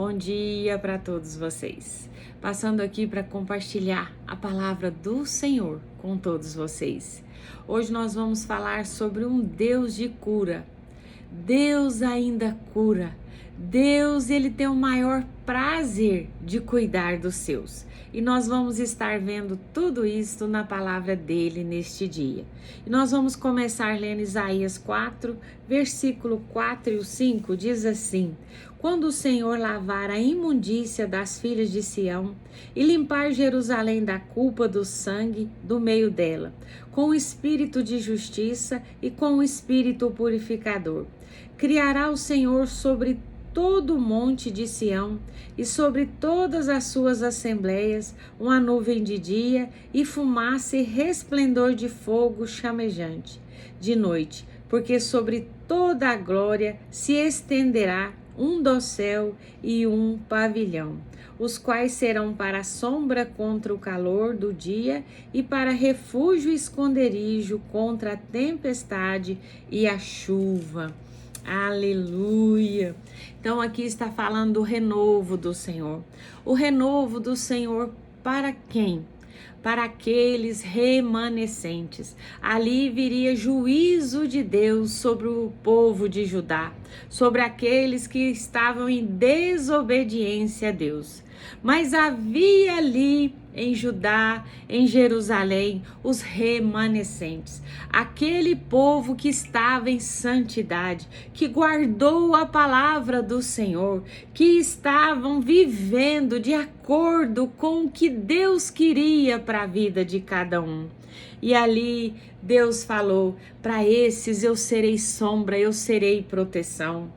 Bom dia para todos vocês. Passando aqui para compartilhar a palavra do Senhor com todos vocês. Hoje nós vamos falar sobre um Deus de cura. Deus ainda cura. Deus, ele tem o maior prazer de cuidar dos seus. E nós vamos estar vendo tudo isso na palavra dele neste dia. E nós vamos começar lendo Isaías 4, versículo 4 e 5, diz assim: Quando o Senhor lavar a imundícia das filhas de Sião e limpar Jerusalém da culpa do sangue do meio dela, com o espírito de justiça e com o espírito purificador, criará o Senhor sobre todo o monte de Sião e sobre todas as suas assembleias uma nuvem de dia e fumaça e resplendor de fogo chamejante de noite, porque sobre toda a glória se estenderá um dossel e um pavilhão, os quais serão para sombra contra o calor do dia e para refúgio e esconderijo contra a tempestade e a chuva. Aleluia! Então aqui está falando do renovo do Senhor. O renovo do Senhor para quem? Para aqueles remanescentes. Ali viria juízo de Deus sobre o povo de Judá, sobre aqueles que estavam em desobediência a Deus. Mas havia ali em Judá, em Jerusalém, os remanescentes, aquele povo que estava em santidade, que guardou a palavra do Senhor, que estavam vivendo de acordo com o que Deus queria para a vida de cada um. E ali Deus falou: para esses eu serei sombra, eu serei proteção.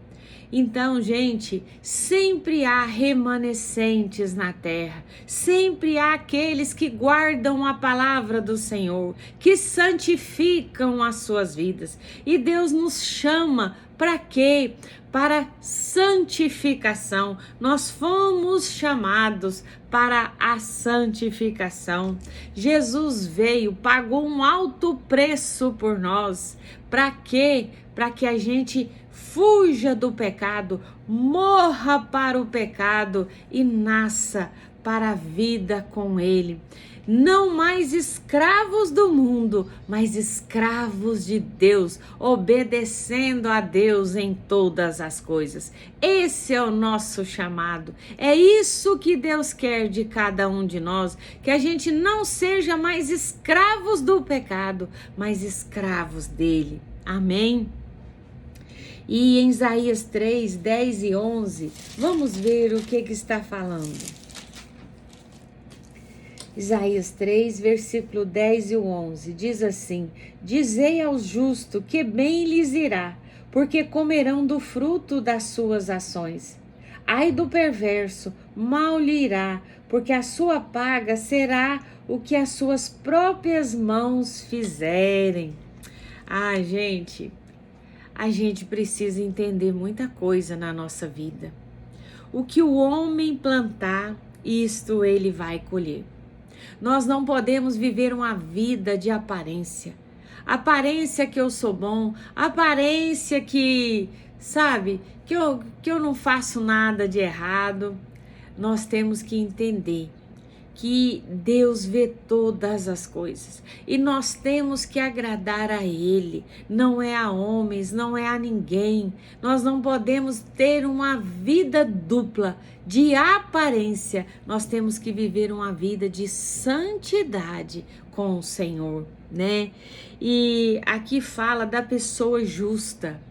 Então, gente, sempre há remanescentes na terra, sempre há aqueles que guardam a palavra do Senhor, que santificam as suas vidas. E Deus nos chama para quê? Para santificação. Nós fomos chamados para a santificação. Jesus veio, pagou um alto preço por nós. Para quê? Para que a gente fuja do pecado, morra para o pecado e nasça para a vida com ele. Não mais escravos do mundo, mas escravos de Deus, obedecendo a Deus em todas as coisas. Esse é o nosso chamado. É isso que Deus quer de cada um de nós, que a gente não seja mais escravos do pecado, mas escravos dele. Amém? E em Isaías 3, 10 e 11, vamos ver o que está falando. Isaías 3, versículo 10 e 11, diz assim: Dizei aos justos que bem lhes irá, porque comerão do fruto das suas ações. Ai do perverso, mal lhe irá, porque a sua paga será o que as suas próprias mãos fizerem. Ai, gente, a gente precisa entender muita coisa na nossa vida. O que o homem plantar, isto ele vai colher. Nós não podemos viver uma vida de aparência. Aparência que eu sou bom, aparência que, sabe, que eu não faço nada de errado. Nós temos que entender que Deus vê todas as coisas e nós temos que agradar a Ele, não é a homens, não é a ninguém. Nós não podemos ter uma vida dupla de aparência, nós temos que viver uma vida de santidade com o Senhor, né? E aqui fala da pessoa justa.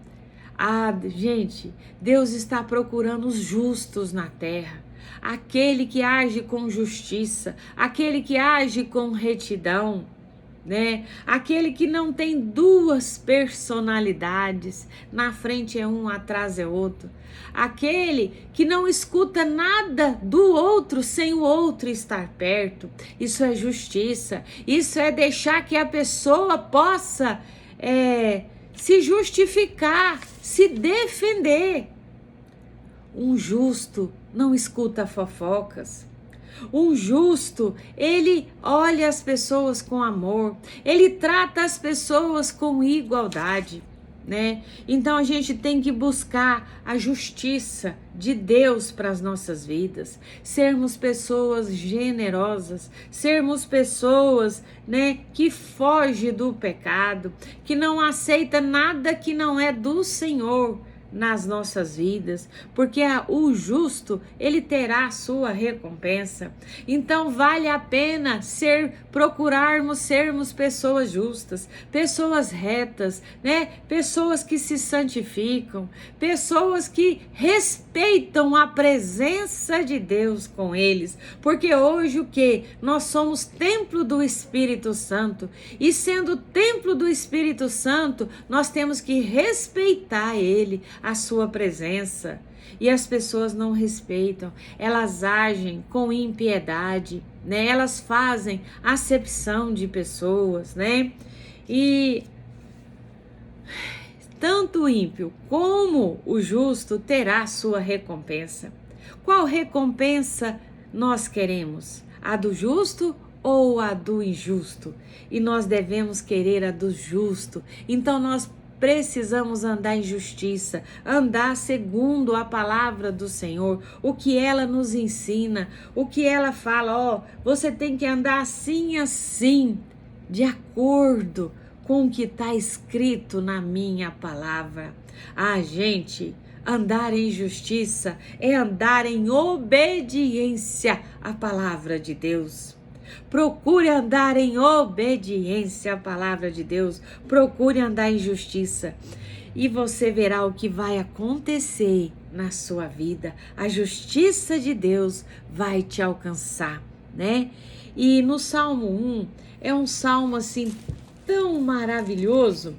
Gente, Deus está procurando os justos na terra. Aquele que age com justiça, aquele que age com retidão, né? Aquele que não tem duas personalidades, na frente é um, atrás é outro. Aquele que não escuta nada do outro sem o outro estar perto. Isso é justiça, isso é deixar que a pessoa possa se justificar, se defender. Um justo não escuta fofocas. Um justo, ele olha as pessoas com amor, ele trata as pessoas com igualdade. né? Então a gente tem que buscar a justiça de Deus para as nossas vidas, sermos pessoas generosas, sermos pessoas, né, que foge do pecado, que não aceita nada que não é do Senhor nas nossas vidas, porque o justo, ele terá a sua recompensa. Então vale a pena procurarmos sermos pessoas justas, pessoas retas, né? Pessoas que se santificam, pessoas que respeitam a presença de Deus com eles, porque hoje o que? Nós somos templo do Espírito Santo, e sendo templo do Espírito Santo, nós temos que respeitar ele, a sua presença. E as pessoas não respeitam, elas agem com impiedade, né? Elas fazem acepção de pessoas, né? E tanto o ímpio como o justo terá sua recompensa. Qual recompensa nós queremos? A do justo ou a do injusto? E nós devemos querer a do justo. Então nós precisamos andar em justiça, andar segundo a palavra do Senhor, o que ela nos ensina, o que ela fala, você tem que andar assim, assim, de acordo com o que está escrito na minha palavra. Gente, andar em justiça é andar em obediência à palavra de Deus. Procure andar em obediência à palavra de Deus. Procure andar em justiça. E você verá o que vai acontecer na sua vida. A justiça de Deus vai te alcançar, né? E no Salmo 1, é um salmo assim tão maravilhoso.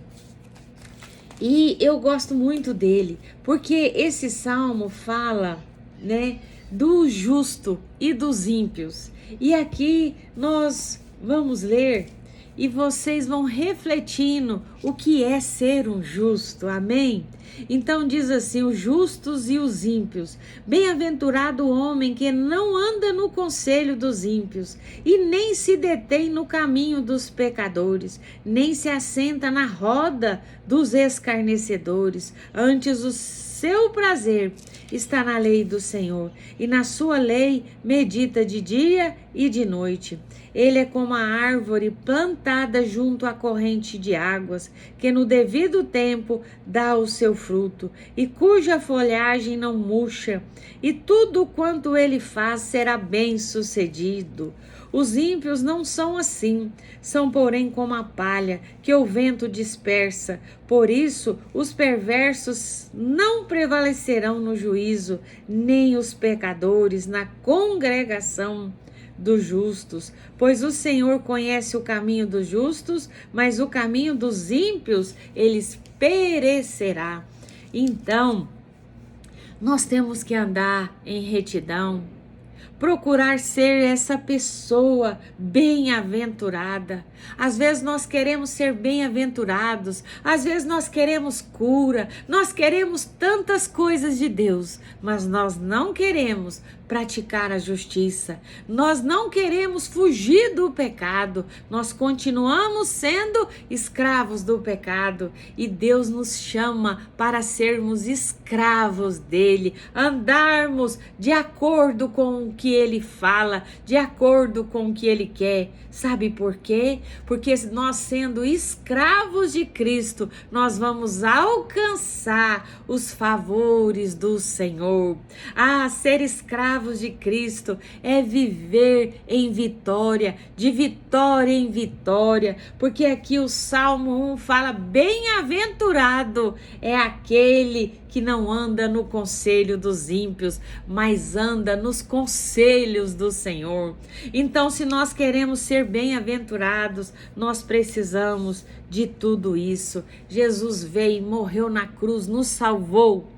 E eu gosto muito dele, porque esse salmo fala, né, do justo e dos ímpios. E aqui nós vamos ler e vocês vão refletindo o que é ser um justo, amém? Então diz assim, os justos e os ímpios, bem-aventurado o homem que não anda no conselho dos ímpios, e nem se detém no caminho dos pecadores, nem se assenta na roda dos escarnecedores, antes o seu prazer está na lei do Senhor, e na sua lei medita de dia e de noite. Ele é como a árvore plantada junto à corrente de águas, que no devido tempo dá o seu fruto, e cuja folhagem não murcha, e tudo quanto ele faz será bem-sucedido. Os ímpios não são assim, são porém como a palha que o vento dispersa. Por isso, os perversos não prevalecerão no juízo, nem os pecadores na congregação dos justos, pois o Senhor conhece o caminho dos justos, mas o caminho dos ímpios eles perecerá. Então, nós temos que andar em retidão, procurar ser essa pessoa bem-aventurada. Às vezes nós queremos ser bem-aventurados, às vezes nós queremos cura, nós queremos tantas coisas de Deus, mas nós não queremos praticar a justiça, nós não queremos fugir do pecado, nós continuamos sendo escravos do pecado e Deus nos chama para sermos escravos dele, andarmos de acordo com o que ele fala, de acordo com o que ele quer. Sabe por quê? Porque nós sendo escravos de Cristo, nós vamos alcançar os favores do Senhor. Ser escravos de Cristo é viver em vitória, de vitória em vitória, porque aqui o Salmo 1 fala: bem-aventurado é aquele que não anda no conselho dos ímpios, mas anda nos conselhos do Senhor. Então, se nós queremos ser bem-aventurados, nós precisamos de tudo isso. Jesus veio, morreu na cruz, nos salvou.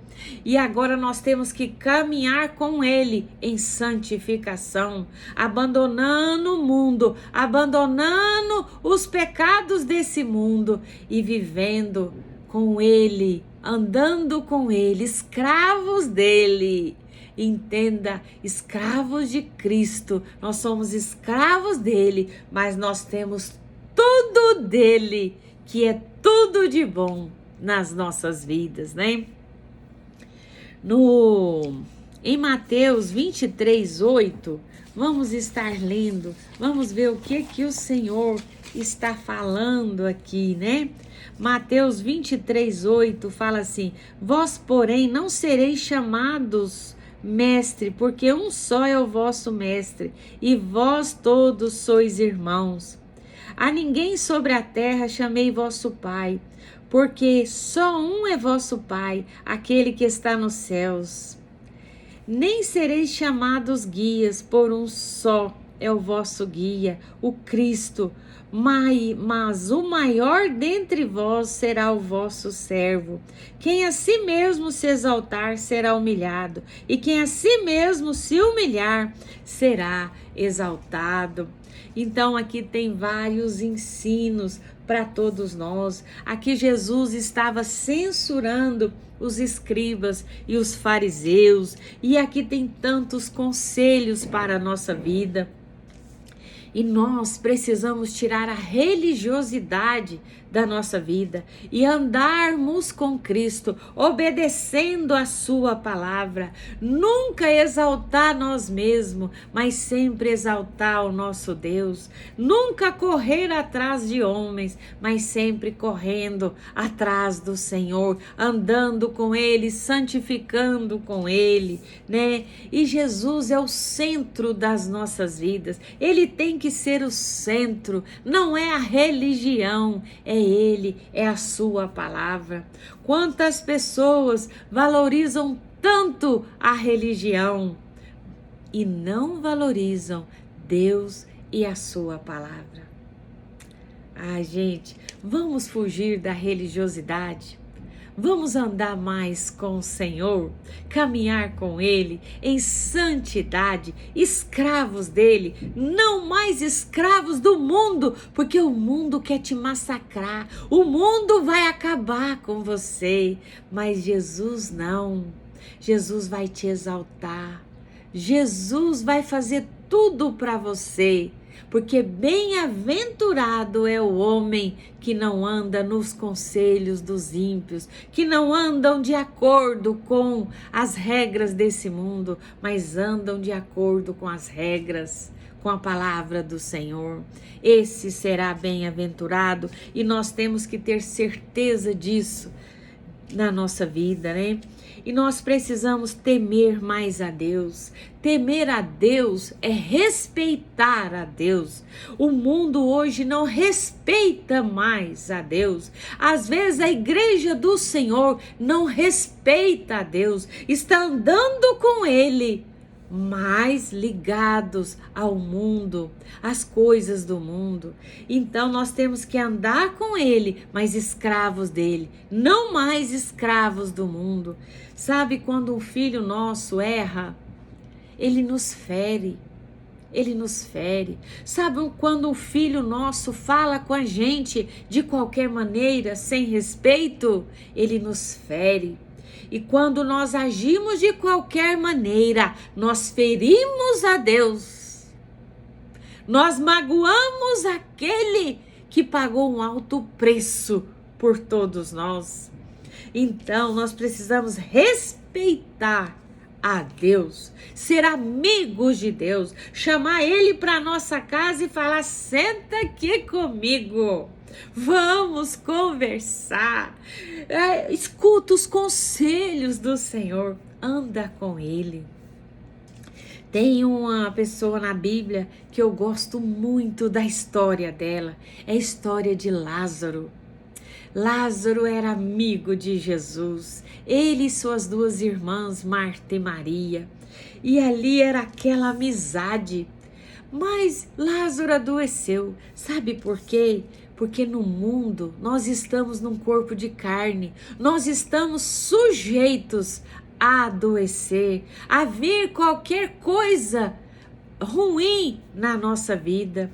E agora nós temos que caminhar com ele em santificação, abandonando o mundo, abandonando os pecados desse mundo e vivendo com ele, andando com ele, escravos dele. Entenda, escravos de Cristo, nós somos escravos dele, mas nós temos tudo dele, que é tudo de bom. nas nossas vidas, né? Em Mateus 23:8, vamos estar lendo, vamos ver o que o Senhor está falando aqui, né? Mateus 23:8 fala assim: vós, porém, não sereis chamados mestre, porque um só é o vosso mestre, e vós todos sois irmãos. A ninguém sobre a terra chamei vosso Pai, porque só um é vosso Pai, aquele que está nos céus. Nem sereis chamados guias, por um só é o vosso guia, o Cristo. Mas o maior dentre vós será o vosso servo. Quem a si mesmo se exaltar será humilhado, e quem a si mesmo se humilhar será exaltado. Então aqui tem vários ensinos para todos nós. Aqui Jesus estava censurando os escribas e os fariseus, e aqui tem tantos conselhos para a nossa vida. E nós precisamos tirar a religiosidade da nossa vida e andarmos com Cristo, obedecendo a sua palavra. Nunca exaltar nós mesmos, mas sempre exaltar o nosso Deus. Nunca correr atrás de homens, mas sempre correndo atrás do Senhor, andando com Ele, santificando com Ele, né? E Jesus é o centro das nossas vidas. Ele tem que ser o centro, não é a religião, é Ele, é a sua palavra. Quantas pessoas valorizam tanto a religião e não valorizam Deus e a sua palavra? Ai, gente, vamos fugir da religiosidade. Vamos andar mais com o Senhor, caminhar com Ele em santidade, escravos dele, não mais escravos do mundo, porque o mundo quer te massacrar, o mundo vai acabar com você, mas Jesus não. Jesus vai te exaltar, Jesus vai fazer tudo para você. Porque bem-aventurado é o homem que não anda nos conselhos dos ímpios, que não andam de acordo com as regras desse mundo, mas andam de acordo com as regras, com a palavra do Senhor. Esse será bem-aventurado e nós temos que ter certeza disso na nossa vida, né? E nós precisamos temer mais a Deus. Temer a Deus é respeitar a Deus. O mundo hoje não respeita mais a Deus. Às vezes a igreja do Senhor não respeita a Deus, está andando com Ele, mais ligados ao mundo, às coisas do mundo. Então nós temos que andar com Ele, mas escravos dele, não mais escravos do mundo. Sabe, quando um filho nosso erra, ele nos fere. Ele nos fere. Sabe, quando um filho nosso fala com a gente de qualquer maneira, sem respeito, ele nos fere. E quando nós agimos de qualquer maneira, nós ferimos a Deus. Nós magoamos aquele que pagou um alto preço por todos nós. Então, nós precisamos respeitar a Deus, ser amigos de Deus, chamar Ele para nossa casa e falar: senta aqui comigo. Vamos conversar, escuta os conselhos do Senhor, anda com Ele. Tem uma pessoa na Bíblia que eu gosto muito da história dela, é a história de Lázaro. Lázaro era amigo de Jesus, ele e suas duas irmãs, Marta e Maria, e ali era aquela amizade. Mas Lázaro adoeceu, sabe por quê? Porque no mundo nós estamos num corpo de carne, nós estamos sujeitos a adoecer, a vir qualquer coisa ruim na nossa vida.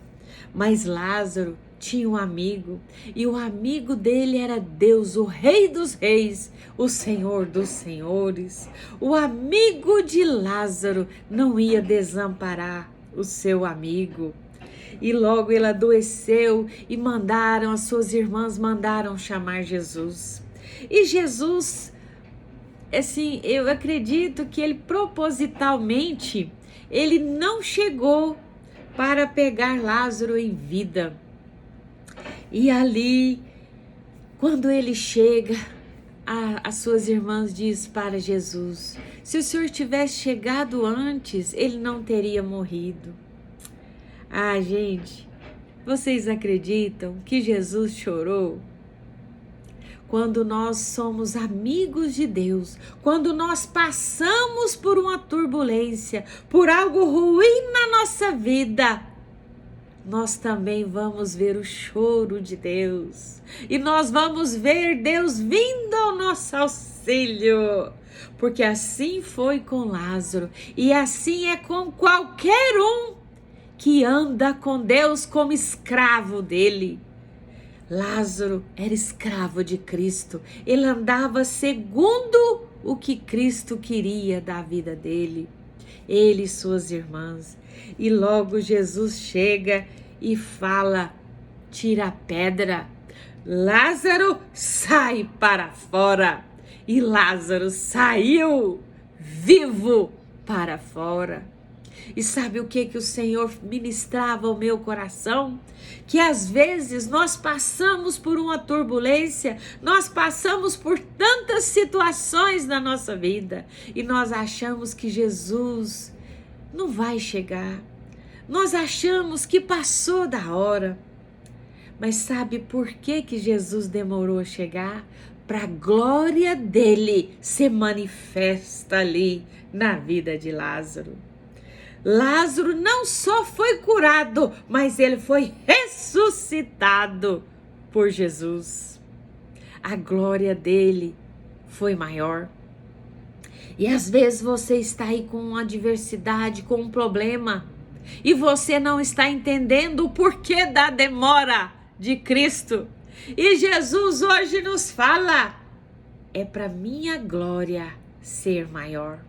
Mas Lázaro tinha um amigo, e o amigo dele era Deus, o Rei dos Reis, o Senhor dos Senhores. O amigo de Lázaro não ia desamparar o seu amigo. E logo ele adoeceu e as suas irmãs mandaram chamar Jesus. E Jesus, assim, eu acredito que ele propositalmente, ele não chegou para pegar Lázaro em vida. E ali, quando ele chega, as suas irmãs diz para Jesus: se o Senhor tivesse chegado antes, ele não teria morrido. Ah, gente, vocês acreditam que Jesus chorou? Quando nós somos amigos de Deus, quando nós passamos por uma turbulência, por algo ruim na nossa vida, nós também vamos ver o choro de Deus. E nós vamos ver Deus vindo ao nosso auxílio. Porque assim foi com Lázaro. E assim é com qualquer um que anda com Deus como escravo dele. Lázaro era escravo de Cristo. Ele andava segundo o que Cristo queria da vida dele. Ele e suas irmãs. E logo Jesus chega e fala: tira a pedra. Lázaro, sai para fora. E Lázaro saiu vivo para fora. E sabe o que o Senhor ministrava ao meu coração? Que às vezes nós passamos por uma turbulência, nós passamos por tantas situações na nossa vida e nós achamos que Jesus não vai chegar. Nós achamos que passou da hora. Mas sabe por que Jesus demorou a chegar? Para a glória dele se manifesta ali na vida de Lázaro. Lázaro não só foi curado, mas ele foi ressuscitado por Jesus. A glória dele foi maior. E às vezes você está aí com uma adversidade, com um problema, e você não está entendendo o porquê da demora de Cristo. E Jesus hoje nos fala: é para minha glória ser maior.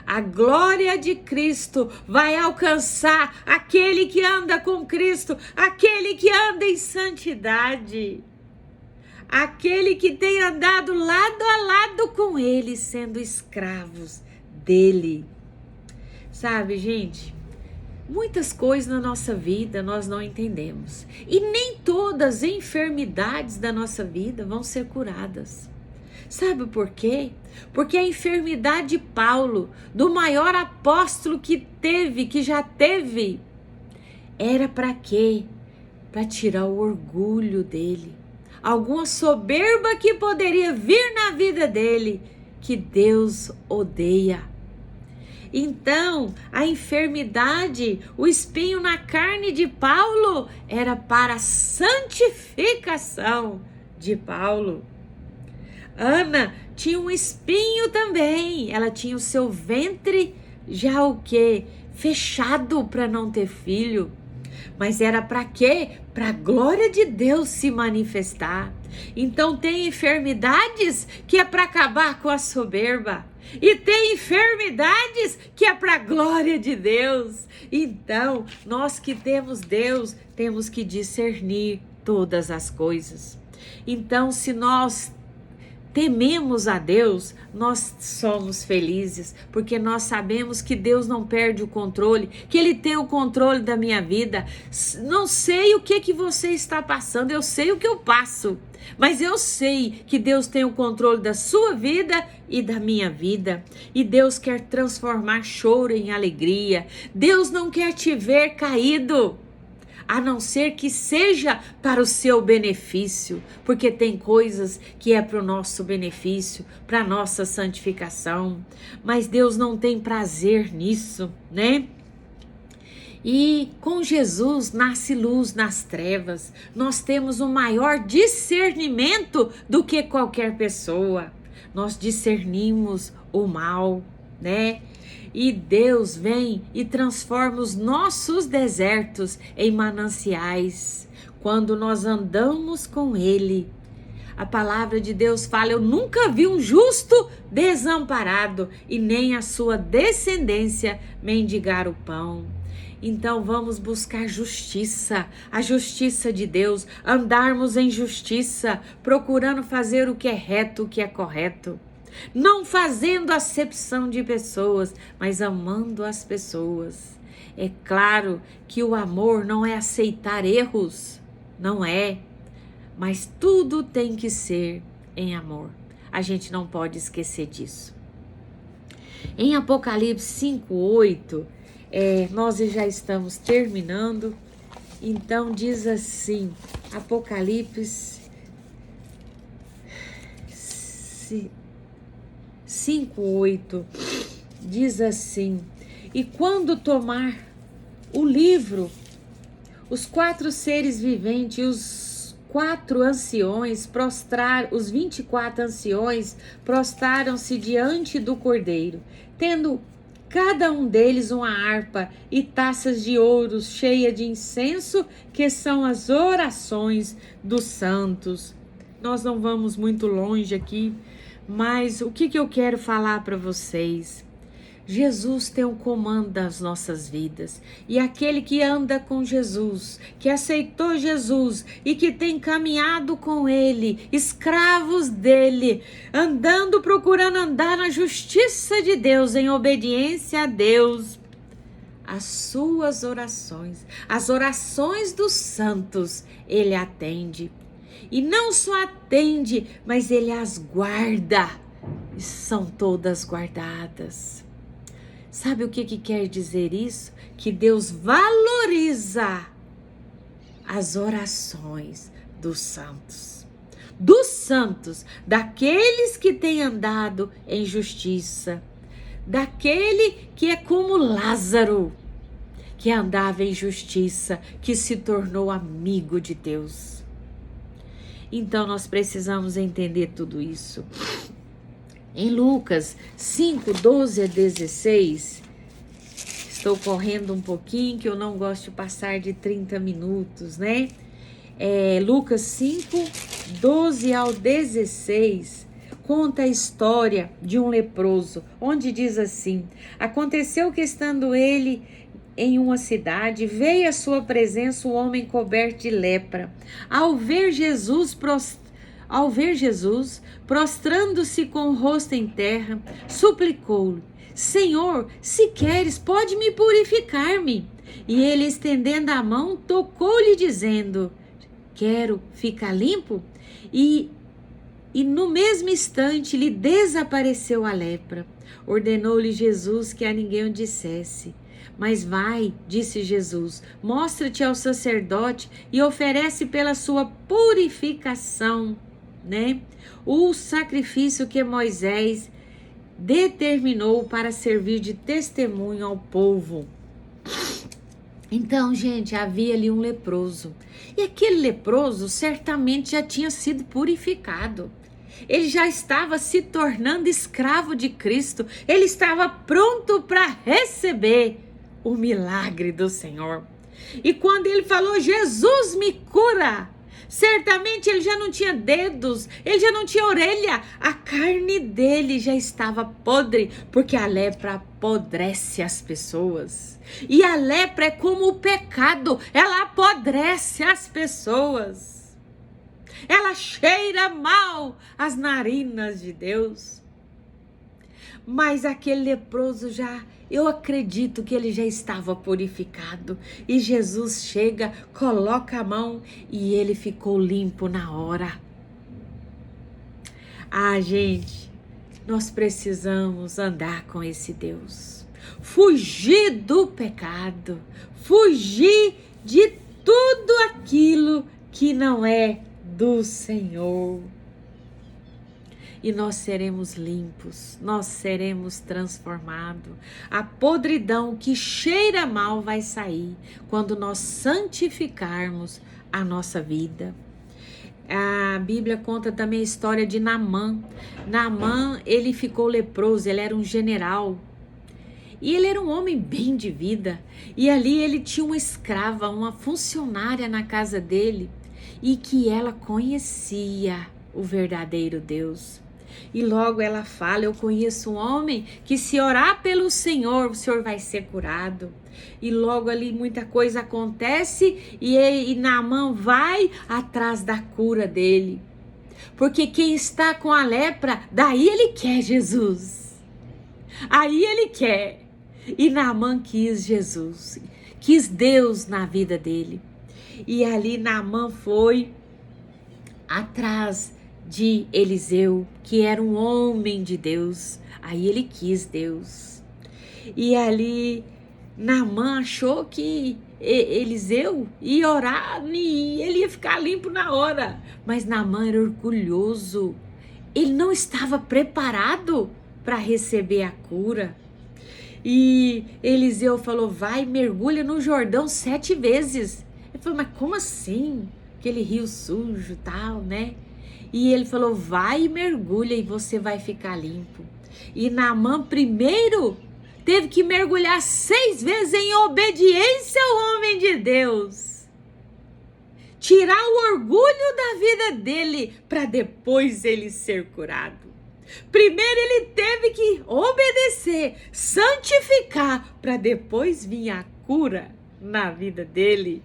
A glória de Cristo vai alcançar aquele que anda com Cristo, aquele que anda em santidade, aquele que tem andado lado a lado com ele, sendo escravos dele. Sabe, gente, muitas coisas na nossa vida nós não entendemos. E nem todas as enfermidades da nossa vida vão ser curadas. Sabe por quê? Porque a enfermidade de Paulo, do maior apóstolo que já teve, era para quê? Para tirar o orgulho dele. Alguma soberba que poderia vir na vida dele, que Deus odeia. Então, a enfermidade, o espinho na carne de Paulo, era para a santificação de Paulo. Ana tinha um espinho também, ela tinha o seu ventre já o quê? Fechado para não ter filho. Mas era para quê? Para a glória de Deus se manifestar. Então tem enfermidades que é para acabar com a soberba. E tem enfermidades que é para a glória de Deus. Então, nós que temos Deus, temos que discernir todas as coisas. Então, se nós tememos a Deus, nós somos felizes, porque nós sabemos que Deus não perde o controle, que Ele tem o controle da minha vida. Não sei o que você está passando, eu sei o que eu passo, mas eu sei que Deus tem o controle da sua vida e da minha vida. E Deus quer transformar choro em alegria. Deus não quer te ver caído, a não ser que seja para o seu benefício, porque tem coisas que é para o nosso benefício, para a nossa santificação, mas Deus não tem prazer nisso, né? E com Jesus nasce luz nas trevas. Nós temos um maior discernimento do que qualquer pessoa. Nós discernimos o mal, né? E Deus vem e transforma os nossos desertos em mananciais. Quando nós andamos com Ele, a palavra de Deus fala: eu nunca vi um justo desamparado e nem a sua descendência mendigar o pão. Então vamos buscar justiça, a justiça de Deus, andarmos em justiça, procurando fazer o que é reto, o que é correto. Não fazendo acepção de pessoas, mas amando as pessoas. É claro que o amor não é aceitar erros, não é, mas tudo tem que ser em amor. A gente não pode esquecer disso. Em Apocalipse 5:8, nós já estamos terminando, então diz assim, Apocalipse 5:8, diz assim: e quando tomar o livro, os 4 seres viventes e os 4 anciões os 24 anciões prostraram-se diante do Cordeiro, tendo cada um deles uma harpa e taças de ouro cheias de incenso, que são as orações dos santos. Nós não vamos muito longe aqui, mas o que eu quero falar para vocês? Jesus tem o comando das nossas vidas, e aquele que anda com Jesus, que aceitou Jesus e que tem caminhado com Ele, escravos dele, procurando andar na justiça de Deus, em obediência a Deus, as suas orações, as orações dos santos, Ele atende. E não só atende, mas Ele as guarda, e são todas guardadas. Sabe o que quer dizer isso? Que Deus valoriza as orações dos santos, daqueles que têm andado em justiça, daquele que é como Lázaro, que andava em justiça, que se tornou amigo de Deus. Então nós precisamos entender tudo isso. Em Lucas 5:12-16, estou correndo um pouquinho, que eu não gosto de passar de 30 minutos, né? Lucas 5:12-16, conta a história de um leproso, onde diz assim: aconteceu que estando ele em uma cidade, veio à sua presença um homem coberto de lepra. Ao ver Jesus, prostrando-se com o rosto em terra, suplicou-lhe: Senhor, se queres, pode me purificar-me. E ele, estendendo a mão, tocou-lhe, dizendo: quero ficar limpo. E no mesmo instante lhe desapareceu a lepra. Ordenou-lhe Jesus que a ninguém o dissesse. Mas vai, disse Jesus, mostra-te ao sacerdote e oferece pela sua purificação, né, o sacrifício que Moisés determinou para servir de testemunho ao povo. Então, gente, havia ali um leproso. E aquele leproso certamente já tinha sido purificado. Ele já estava se tornando escravo de Cristo. Ele estava pronto para receber o milagre do Senhor. E quando ele falou: Jesus me cura, certamente ele já não tinha dedos, ele já não tinha orelha, a carne dele já estava podre, porque a lepra apodrece as pessoas. E a lepra é como o pecado, ela apodrece as pessoas. Ela cheira mal as narinas de Deus. Mas aquele leproso eu acredito que ele já estava purificado. E Jesus chega, coloca a mão e ele ficou limpo na hora. Gente, nós precisamos andar com esse Deus. Fugir do pecado. Fugir de tudo aquilo que não é do Senhor. E nós seremos limpos, nós seremos transformados. A podridão que cheira mal vai sair quando nós santificarmos a nossa vida. A Bíblia conta também a história de Naamã. Naamã, ele ficou leproso, ele era um general. E ele era um homem bem de vida. E ali ele tinha uma escrava, uma funcionária na casa dele. E que ela conhecia o verdadeiro Deus. E logo ela fala: eu conheço um homem que se orar pelo Senhor, o Senhor vai ser curado. E logo ali muita coisa acontece e Naamã vai atrás da cura dele. Porque quem está com a lepra, daí ele quer Jesus. Aí ele quer. E Naamã quis Jesus, quis Deus na vida dele. E ali Naamã foi atrás de Eliseu, que era um homem de Deus. Aí ele quis Deus. E ali Naamã achou que Eliseu ia orar e ele ia ficar limpo na hora. Mas Naamã era orgulhoso. Ele não estava preparado para receber a cura. E Eliseu falou: vai, mergulha no Jordão 7 vezes. Ele falou: mas como assim? Aquele rio sujo e tal, né? E ele falou: vai e mergulha e você vai ficar limpo. E Naamã primeiro teve que mergulhar 6 vezes em obediência ao homem de Deus. Tirar o orgulho da vida dele para depois ele ser curado. Primeiro ele teve que obedecer, santificar, para depois vir a cura na vida dele.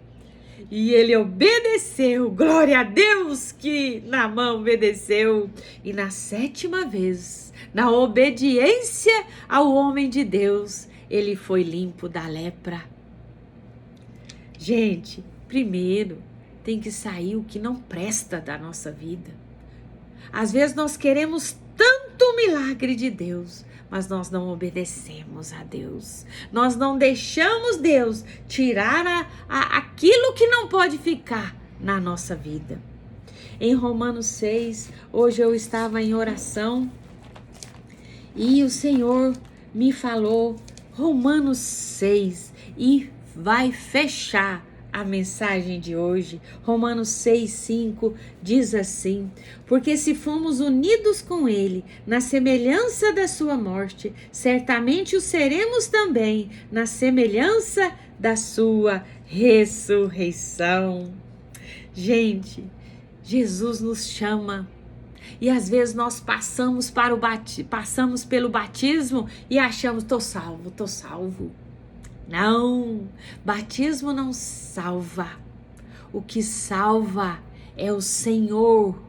E ele obedeceu, glória a Deus que Naamã obedeceu. E na 7ª vez, na obediência ao homem de Deus, ele foi limpo da lepra. Gente, primeiro tem que sair o que não presta da nossa vida. Às vezes nós queremos tanto milagre de Deus, mas nós não obedecemos a Deus. Nós não deixamos Deus tirar aquilo que não pode ficar na nossa vida. Em Romanos 6, hoje eu estava em oração e o Senhor me falou Romanos 6 e vai fechar a mensagem de hoje. Romanos 6:5 diz assim: porque se fomos unidos com ele na semelhança da sua morte, certamente o seremos também na semelhança da sua ressurreição. Gente, Jesus nos chama. E às vezes nós passamos pelo batismo e achamos: tô salvo. Não, batismo não salva. O que salva é o Senhor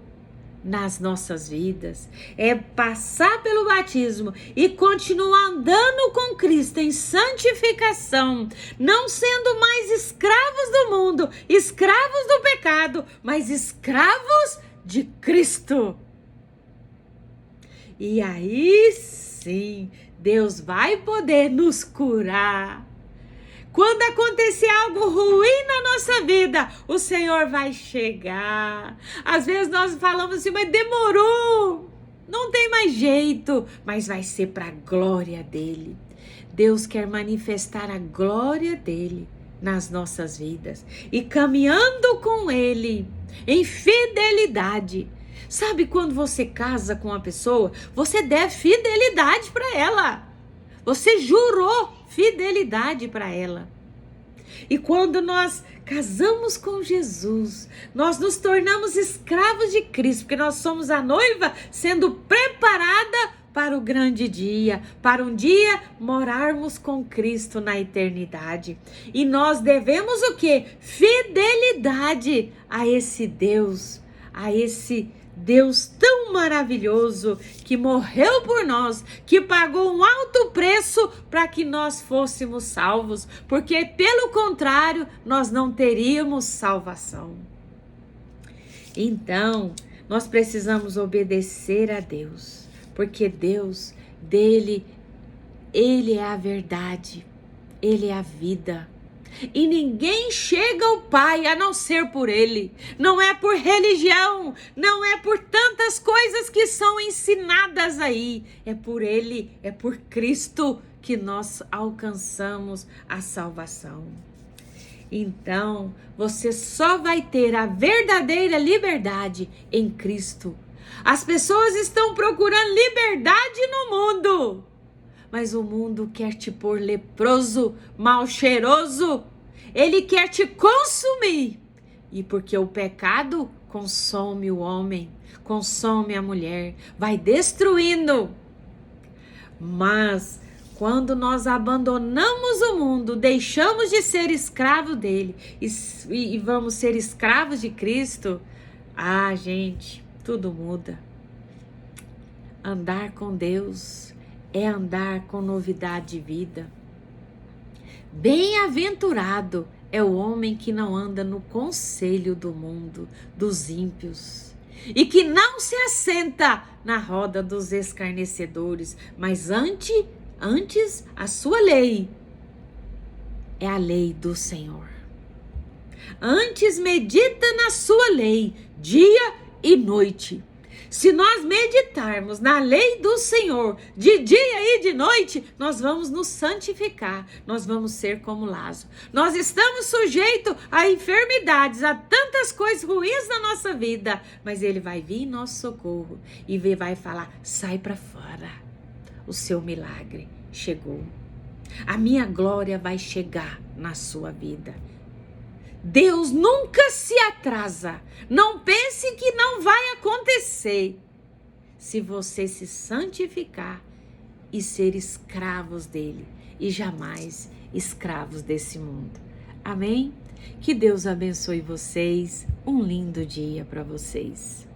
nas nossas vidas. É passar pelo batismo e continuar andando com Cristo em santificação, não sendo mais escravos do mundo, escravos do pecado, mas escravos de Cristo. E aí sim, Deus vai poder nos curar. Quando acontecer algo ruim na nossa vida, o Senhor vai chegar. Às vezes nós falamos assim: mas demorou, não tem mais jeito, mas vai ser para a glória dele. Deus quer manifestar a glória dele nas nossas vidas e caminhando com ele em fidelidade. Sabe quando você casa com uma pessoa, você deve fidelidade para ela. Você jurou fidelidade para ela. E quando nós casamos com Jesus, nós nos tornamos escravos de Cristo, porque nós somos a noiva sendo preparada para o grande dia, para um dia morarmos com Cristo na eternidade. E nós devemos o quê? Fidelidade a esse Deus, a esse Deus tão maravilhoso que morreu por nós, que pagou um alto preço para que nós fôssemos salvos, porque pelo contrário nós não teríamos salvação. Então, nós precisamos obedecer a Deus, porque Deus, Ele é a verdade, Ele é a vida. E ninguém chega ao Pai a não ser por Ele. Não é por religião, não é por tantas coisas que são ensinadas aí. É por Ele, é por Cristo que nós alcançamos a salvação. Então, você só vai ter a verdadeira liberdade em Cristo. As pessoas estão procurando liberdade no mundo. Mas o mundo quer te pôr leproso, mal cheiroso. Ele quer te consumir. E porque o pecado consome o homem, consome a mulher, vai destruindo. Mas quando nós abandonamos o mundo, deixamos de ser escravo dele e vamos ser escravos de Cristo, gente, tudo muda. Andar com Deus é andar com novidade de vida. Bem-aventurado é o homem que não anda no conselho do mundo, dos ímpios, e que não se assenta na roda dos escarnecedores, mas antes a sua lei é a lei do Senhor. Antes medita na sua lei, dia e noite. Se nós meditarmos na lei do Senhor de dia e de noite, nós vamos nos santificar, nós vamos ser como Lázaro. Nós estamos sujeitos a enfermidades, a tantas coisas ruins na nossa vida, mas ele vai vir em nosso socorro e vai falar: sai para fora, o seu milagre chegou. A minha glória vai chegar na sua vida. Deus nunca se atrasa. Não pense que não vai acontecer. Se você se santificar e ser escravos dele e jamais escravos desse mundo. Amém? Que Deus abençoe vocês. Um lindo dia para vocês.